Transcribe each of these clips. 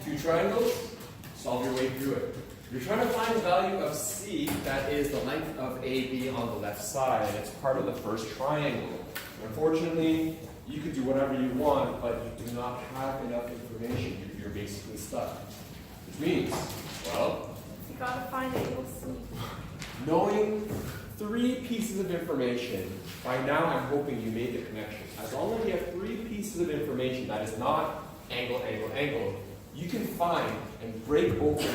two triangles, solve your way through it. You're trying to find the value of C, that is the length of AB on the left side. It's part of the first triangle. Unfortunately, you could do whatever you want, but you do not have enough information. You're basically stuck. Which means, well, You gotta find angle C. knowing 3 pieces of information, by now I'm hoping you made the connection. As long as you have 3 pieces of information that is not angle, angle, angle, you can find and break open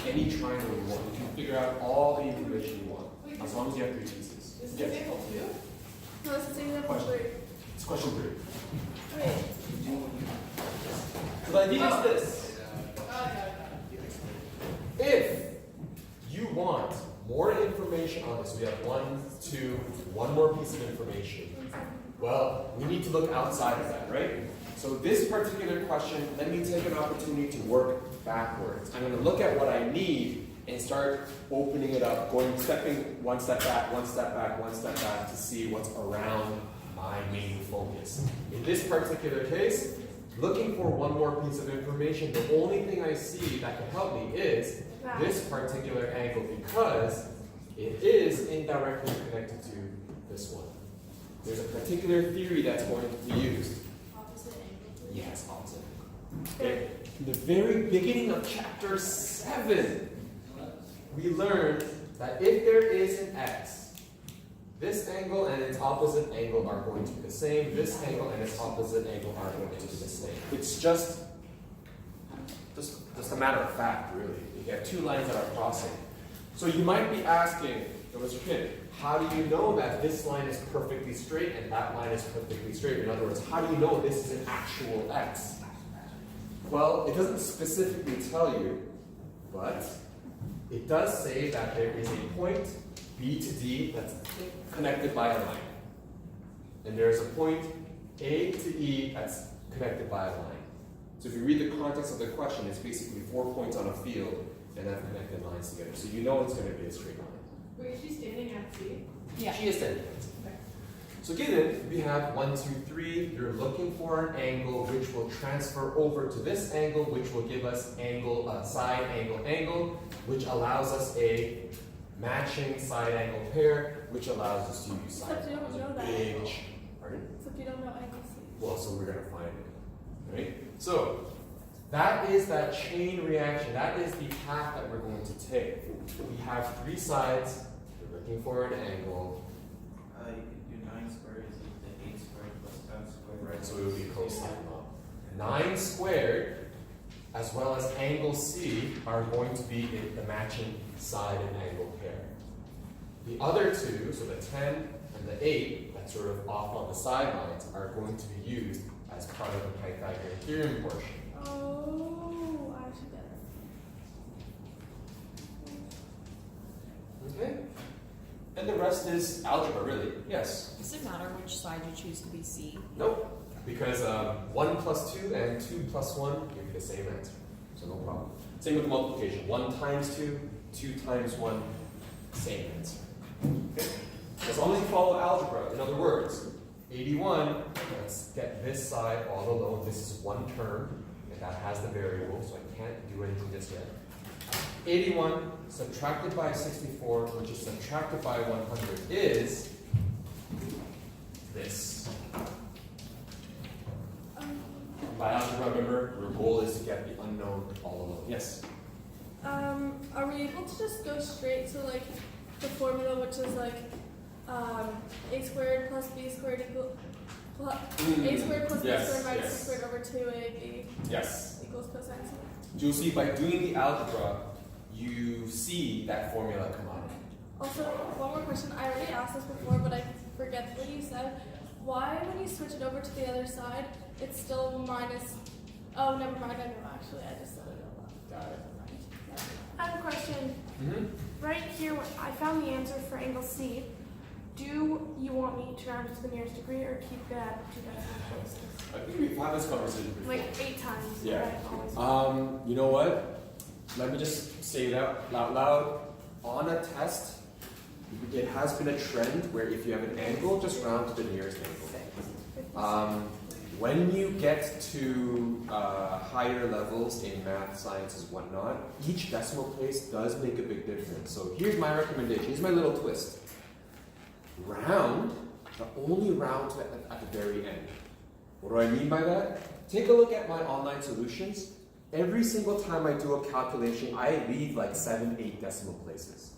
any triangle you want. You can figure out all the information you want, as long as you have 3 pieces. Is this Yes. example 2? No, this is example Question. 3. It's question 3. Okay. So the idea is this. If you want more information on this, we have 1, 2, one more piece of information. Well, we need to look outside of that, right? So this particular question, let me take an opportunity to work backwards. I'm going to look at what I need and start opening it up, stepping one step back, one step back, one step back to see what's around my main focus. In this particular case, looking for one more piece of information, the only thing I see that can help me is this particular angle, because it is indirectly connected to this one. There's a particular theory that's going to be used. Opposite angle. Yes, opposite. Okay. In the very beginning of chapter 7, we learned that if there is an x, this angle and its opposite angle are going to be the same. This angle and its opposite angle are going to be the same. It's just a matter of fact, really. You have 2 lines that are crossing. So you might be asking, Mr. Kim, how do you know that this line is perfectly straight and that line is perfectly straight? In other words, how do you know this is an actual x? Well, it doesn't specifically tell you, but it does say that there is a point B to D that's connected by a line. And there's a point A to E that's connected by a line. So if you read the context of the question, it's basically 4 points on a field and have connected lines together. So you know it's going to be a straight line. Wait, is she standing at C? Yeah. She is standing at C. Okay. So given we have 1, 2, 3, you're looking for an angle which will transfer over to this angle, which will give us angle, side angle, angle, which allows us a matching side angle pair, which allows us to use side Except you don't know that big. angle. Pardon? Except you don't know angle C. Well, so we're going to find it, right? So that is that chain reaction. That is the path that we're going to take. We have 3 sides. We're looking for an angle. You could do 9 squared is equal to 8 squared plus 10 squared. Right, so it would be cosine law. 9 squared as well as angle C are going to be the matching side and angle pair. The other 2, so the 10 and the 8, that's sort of off on the sidelines, are going to be used as part of the Pythagorean theorem portion. Oh, I should get it. Okay? And the rest is algebra, really. Yes? Does it matter which side you choose to be C? Nope. Because 1 plus 2 and 2 plus 1 give you the same answer. So no problem. Same with multiplication. 1 times 2, 2 times 1, same answer. Okay? As long as you follow algebra, in other words, 81, let's get this side all alone. This is one term, and that has the variable, so I can't do anything just yet. 81 subtracted by 64, which is subtracted by 100, is this. By algebra, remember, your goal is to get the unknown all alone. Yes? Are we able to just go straight to like the formula, which is like a squared plus b squared equal a squared plus b squared minus c squared over 2ab Yes. equals cosine C? You'll see by doing the algebra, you see that formula come out. Also, one more question. I already asked this before, but I forget what you said. Why, when you switch it over to the other side, it's still minus? Oh, never mind. I know. Actually, I just said it out loud. Never mind. I have a question. Right here, I found the answer for angle C. Do you want me to round it to the nearest degree or keep that 2 decimal places? I think we've had this conversation before. Like 8 times. Yeah. Right, always. You know what? Let me just say it out loud. On a test, it has been a trend where if you have an angle, just round to the nearest angle. when you get to higher levels in math, sciences, whatnot, each decimal place does make a big difference. So here's my recommendation. Here's my little twist. Round, but only round to at the very end. What do I mean by that? Take a look at my online solutions. Every single time I do a calculation, I leave like 7, 8 decimal places.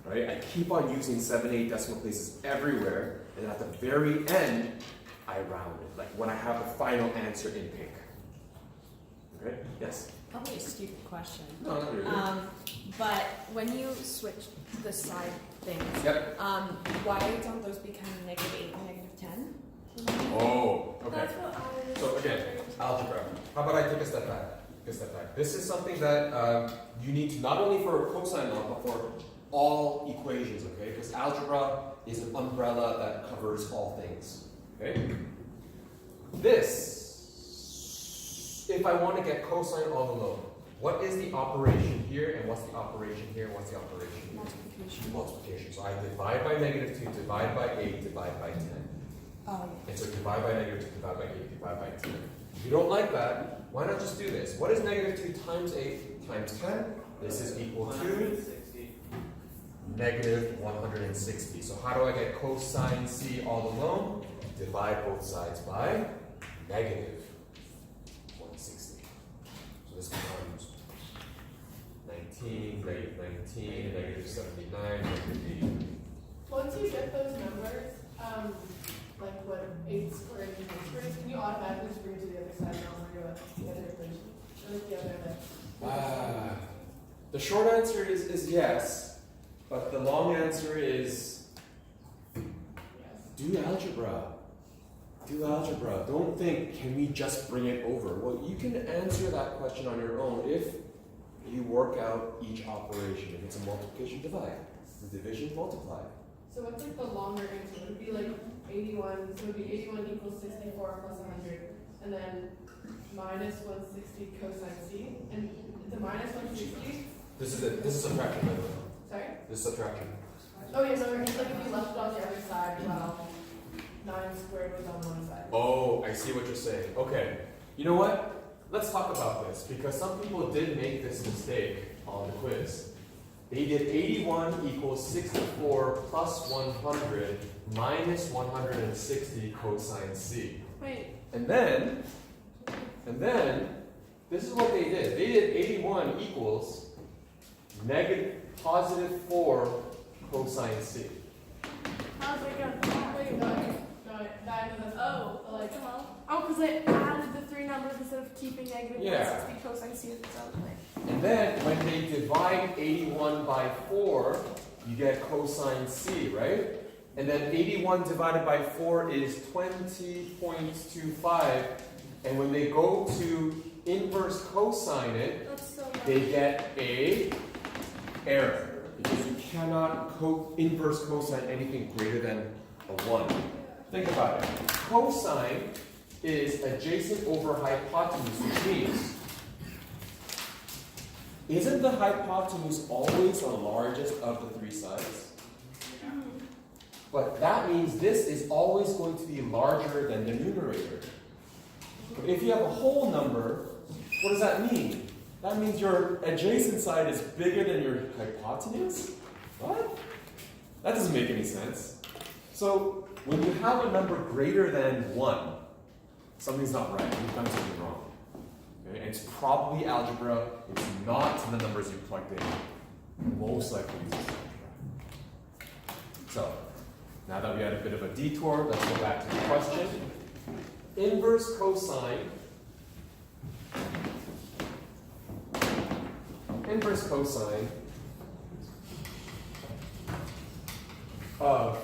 Right? I keep on using 7, 8 decimal places everywhere, and at the very end, I round it, like when I have the final answer in pink. Okay? Yes? Probably a stupid question. No, not really. But when you switch the side things, Yep. why don't those become -8 and -10? Oh, okay. That's what I was. So again, algebra. How about I take a step back? Take a step back. This is something that you need to not only for cosine law, but for all equations, okay? Because algebra is an umbrella that covers all things, okay? This, if I want to get cosine all alone, what is the operation here, and what's the operation here, and what's the operation here? Multiplication. Multiplication. So I divide by -2, divide by 8, divide by 10. Oh, And so divide by -2, divide by 8, divide by 10. If you don't like that, why not just do this? What is -2 times 8 times 10? This is equal to 160. -160. So how do I get cosine C all alone? Divide both sides by -160. So this becomes 19, -19, -79, -80. Once you get those numbers, like what 8 squared and 10 squared, can you automatically just bring it to the other side and I'll figure out the other equation? Or like the other, The short answer is yes, but the long answer is yes. do algebra. Do algebra. Don't think, can we just bring it over? Well, you can answer that question on your own if you work out each operation. If it's a multiplication, divide. The division, multiply. So what's like the longer answer? Would it be like 81, so it would be 81 equals 64 plus 100, and then minus 160 cosine C, and the minus 160, This is subtraction, by the way. sorry? This is subtraction. Oh yeah, no, it's like if you left it on the other side, well, 9 squared was on one side. Oh, I see what you're saying. Okay. You know what? Let's talk about this because some people did make this mistake on the quiz. They did 81 equals 64 plus 100 minus 160 cosine C. Wait. And then, this is what they did. They did 81 equals +4 cosine C. How's it go? Wait, no, that's, Oh, like, what the hell? Oh, because I added the 3 numbers instead of keeping -160 Yeah. cosine C at the other way. And then when they divide 81 by 4, you get cosine C, right? And then 81 divided by 4 is 20.25. And when they go to inverse cosine it, That's so much. they get a error. Because you cannot inverse cosine anything greater than a 1. Think about it. Cosine is adjacent over hypotenuse, which means isn't the hypotenuse always the largest of the 3 sides? But that means this is always going to be larger than the numerator. If you have a whole number, what does that mean? That means your adjacent side is bigger than your hypotenuse? What? That doesn't make any sense. So when you have a number greater than 1, something's not right. You've done something wrong. Okay? It's probably algebra. It's not the numbers you plugged in. Most likely it's algebra. So, now that we had a bit of a detour, let's go back to the question. Inverse cosine of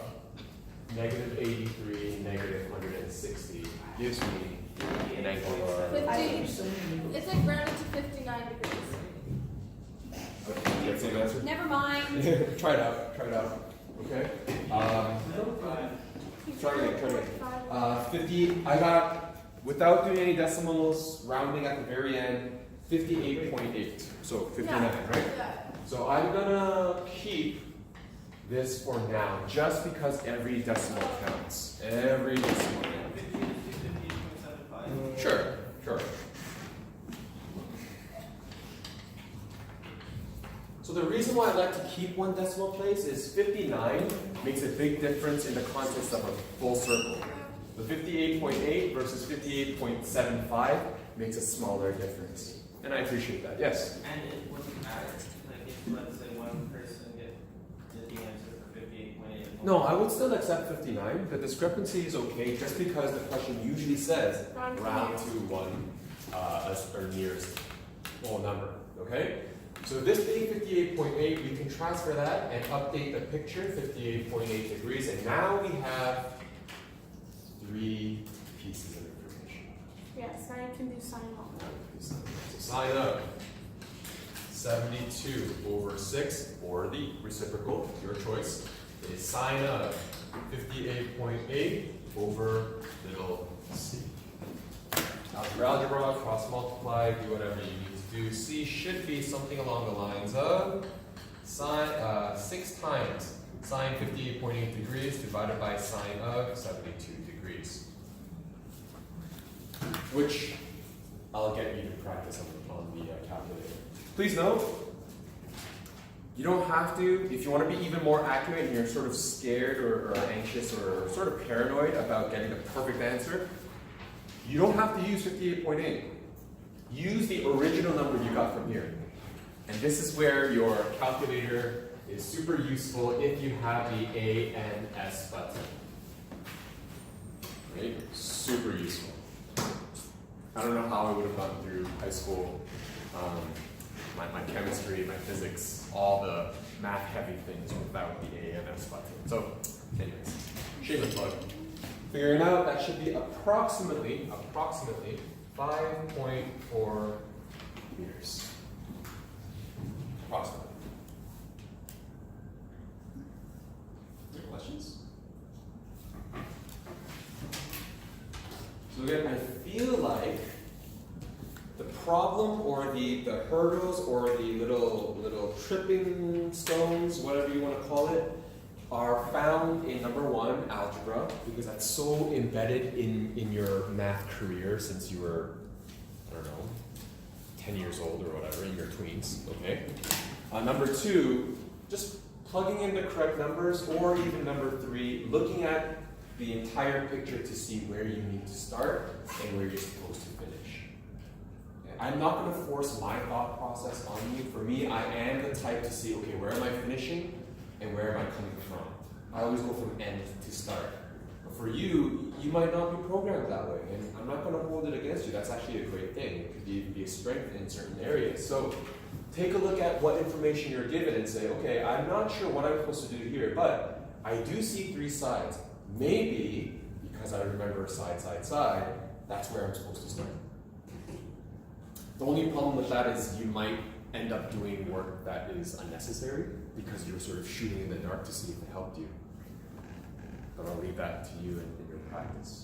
-83, -160 gives me an angle of 50. It's like rounded to 59 degrees. Okay, that's the same answer? never mind. Try it out. Okay? Try again. 50, I got, without doing any decimals, rounding at the very end, 58.8. So 59, right? yeah. So I'm gonna keep this for now, just because every decimal counts. Every decimal counts. Sure, sure. So the reason why I like to keep one decimal place is 59 makes a big difference in the context of a full circle. The 58.8 versus 58.75 makes a smaller difference. And I appreciate that, yes? And it wouldn't matter, like if let's say one person did the answer for 58.8. No, I would still accept 59. The discrepancy is okay just because the question usually says round to one or nearest whole number, okay? So this being 58.8, we can transfer that and update the picture, 58.8 degrees, and now we have 3 pieces of information. Yes, now you can do sine law. So sine of 72 over 6, or the reciprocal, your choice, is sine of 58.8 over little c. Algebra, cross multiply, do whatever you need to do. C should be something along the lines of sine 6 times sine 58.8 degrees divided by sine of 72 degrees. Which I'll get you to practice on the calculator. Please note, you don't have to, if you want to be even more accurate and you're sort of scared or anxious or sort of paranoid about getting the perfect answer, you don't have to use 58.8. Use the original number you got from here. And this is where your calculator is super useful if you have the A and S button. Right? Super useful. I don't know how I would have gone through high school, my chemistry, my physics, all the math heavy things without the A and S button. So, anyways, shameless plug. Figuring out that should be approximately 5.4 meters. Approximately. Any questions? So again, I feel like the problem or the hurdles or the little tripping stones, whatever you want to call it, are found in number 1, algebra, because that's so embedded in your math career since you were, I don't know, 10 years old or whatever, in your tweens, okay? Number 2, just plugging in the correct numbers, or even number 3, looking at the entire picture to see where you need to start and where you're supposed to finish. Okay? I'm not going to force my thought process on you. For me, I am the type to see, okay, where am I finishing and where am I coming from? I always go from end to start. But for you, you might not be programmed that way, and I'm not going to hold it against you. That's actually a great thing. It could even be a strength in certain areas. So take a look at what information you're given and say, okay, I'm not sure what I'm supposed to do here, but I do see 3 sides. Maybe, because I remember side, that's where I'm supposed to start. The only problem with that is you might end up doing work that is unnecessary because you're sort of shooting in the dark to see if it helped you. But I'll leave that to you in your practice.